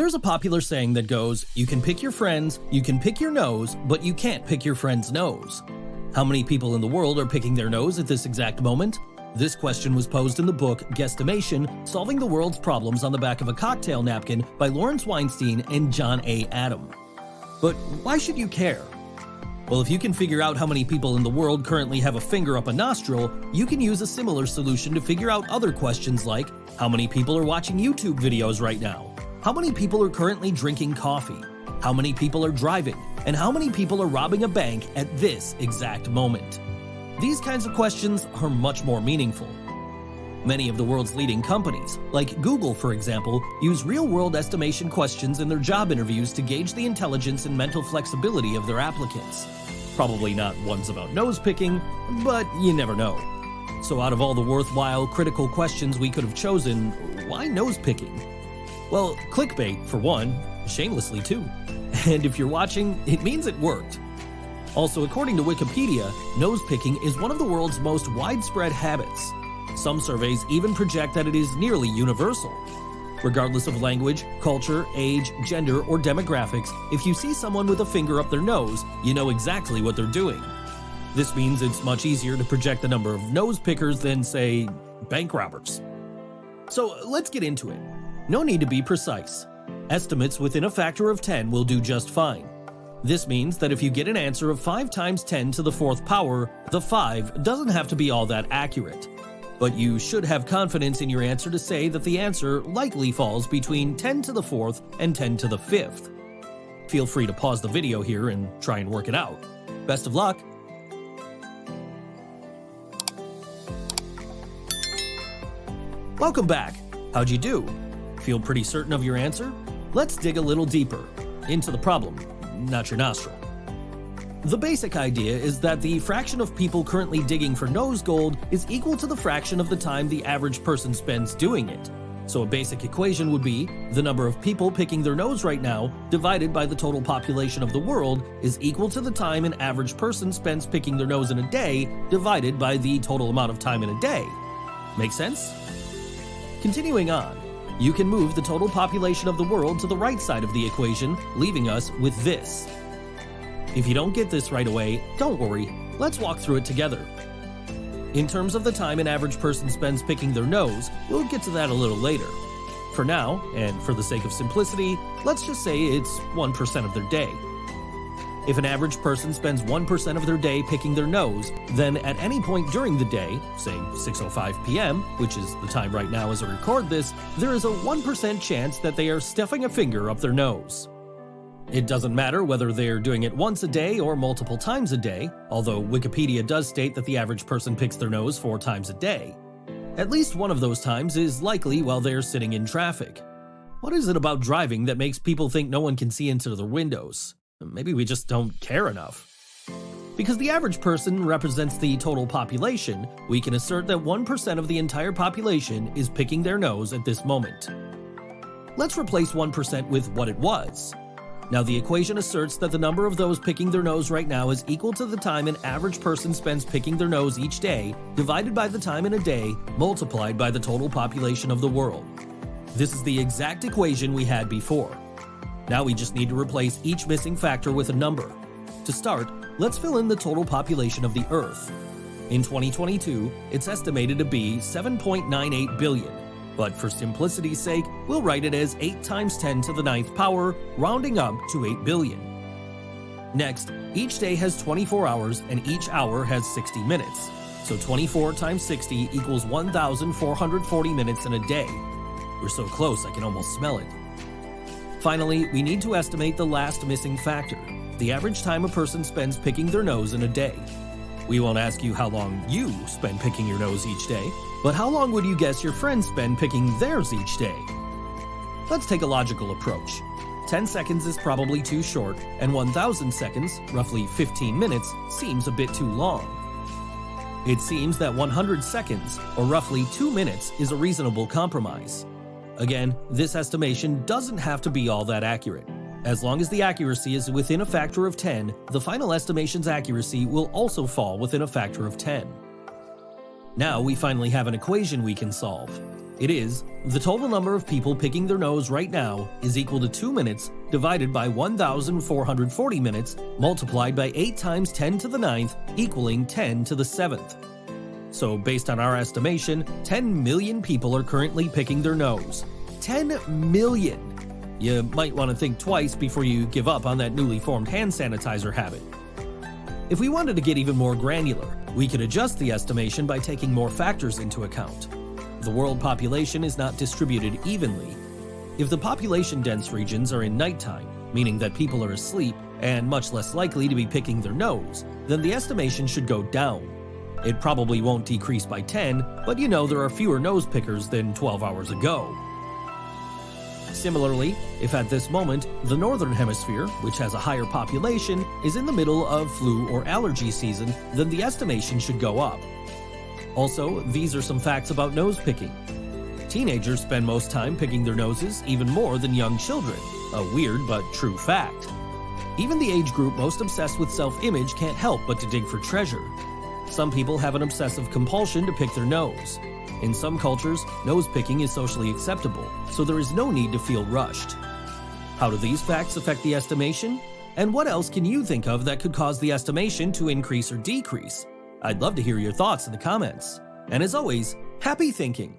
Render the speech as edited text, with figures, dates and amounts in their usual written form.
There's a popular saying that goes, you can pick your friends, you can pick your nose, but you can't pick your friend's nose. How many people in the world are picking their nose at this exact moment? This question was posed in the book Guesstimation, Solving the World's Problems on the Back of a Cocktail Napkin by Lawrence Weinstein and John A. Adam. But why should you care? Well, if you can figure out how many people in the world currently have a finger up a nostril, you can use a similar solution to figure out other questions like, how many people are watching YouTube videos right now? How many people are currently drinking coffee? How many people are driving? And how many people are robbing a bank at this exact moment? These kinds of questions are much more meaningful. Many of the world's leading companies, like Google for example, use real-world estimation questions in their job interviews to gauge the intelligence and mental flexibility of their applicants. Probably not ones about nose-picking, but you never know. So out of all the worthwhile, critical questions we could have chosen, why nose-picking? Well, clickbait, for one, shamelessly too. And if you're watching, it means it worked. Also, according to Wikipedia, nose-picking is one of the world's most widespread habits. Some surveys even project that it is nearly universal. Regardless of language, culture, age, gender, or demographics, if you see someone with a finger up their nose, you know exactly what they're doing. This means it's much easier to project the number of nose pickers than, say, bank robbers. So let's get into it. No need to be precise. Estimates within a factor of 10 will do just fine. This means that if you get an answer of 5 times 10 to the 4th power, the 5 doesn't have to be all that accurate. But you should have confidence in your answer to say that the answer likely falls between 10 to the 4th and 10 to the 5th. Feel free to pause the video here and try and work it out. Best of luck! Welcome back! How'd you do? Feel pretty certain of your answer? Let's dig a little deeper into the problem, not your nostril. The basic idea is that the fraction of people currently digging for nose gold is equal to the fraction of the time the average person spends doing it. So a basic equation would be the number of people picking their nose right now divided by the total population of the world is equal to the time an average person spends picking their nose in a day divided by the total amount of time in a day. Make sense? Continuing on, you can move the total population of the world to the right side of the equation, leaving us with this. If you don't get this right away, don't worry, let's walk through it together. In terms of the time an average person spends picking their nose, we'll get to that a little later. For now, and for the sake of simplicity, let's just say it's 1% of their day. If an average person spends 1% of their day picking their nose, then at any point during the day, say 6:05 p.m., which is the time right now as I record this, there is a 1% chance that they are stuffing a finger up their nose. It doesn't matter whether they're doing it once a day or multiple times a day, although Wikipedia does state that the average person picks their nose 4 times a day. At least one of those times is likely while they're sitting in traffic. What is it about driving that makes people think no one can see into their windows? Maybe we just don't care enough. Because the average person represents the total population, we can assert that 1% of the entire population is picking their nose at this moment. Let's replace 1% with what it was. Now the equation asserts that the number of those picking their nose right now is equal to the time an average person spends picking their nose each day, divided by the time in a day, multiplied by the total population of the world. This is the exact equation we had before. Now we just need to replace each missing factor with a number. To start, let's fill in the total population of the Earth. In 2022, it's estimated to be 7.98 billion. But for simplicity's sake, we'll write it as 8 times 10 to the 9th power, rounding up to 8 billion. Next, each day has 24 hours and each hour has 60 minutes. So 24 times 60 equals 1,440 minutes in a day. We're so close I can almost smell it. Finally, we need to estimate the last missing factor, the average time a person spends picking their nose in a day. We won't ask you how long you spend picking your nose each day, but how long would you guess your friends spend picking theirs each day? Let's take a logical approach. 10 seconds is probably too short, and 1,000 seconds, roughly 15 minutes, seems a bit too long. It seems that 100 seconds, or roughly 2 minutes, is a reasonable compromise. Again, this estimation doesn't have to be all that accurate. As long as the accuracy is within a factor of 10, the final estimation's accuracy will also fall within a factor of 10. Now we finally have an equation we can solve. It is, the total number of people picking their nose right now is equal to 2 minutes divided by 1,440 minutes multiplied by 8 times 10 to the 9th equaling 10 to the 7th. So based on our estimation, 10 million people are currently picking their nose. 10 million! You might want to think twice before you give up on that newly formed hand sanitizer habit. If we wanted to get even more granular, we could adjust the estimation by taking more factors into account. The world population is not distributed evenly. If the population-dense regions are in nighttime, meaning that people are asleep and much less likely to be picking their nose, then the estimation should go down. It probably won't decrease by 10, but there are fewer nose pickers than 12 hours ago. Similarly, if at this moment the northern hemisphere, which has a higher population, is in the middle of flu or allergy season, then the estimation should go up. Also, these are some facts about nose picking. Teenagers spend most time picking their noses even more than young children, a weird but true fact. Even the age group most obsessed with self-image can't help but to dig for treasure. Some people have an obsessive compulsion to pick their nose. In some cultures, nose picking is socially acceptable, so there is no need to feel rushed. How do these facts affect the estimation? And what else can you think of that could cause the estimation to increase or decrease? I'd love to hear your thoughts in the comments. And as always, happy thinking!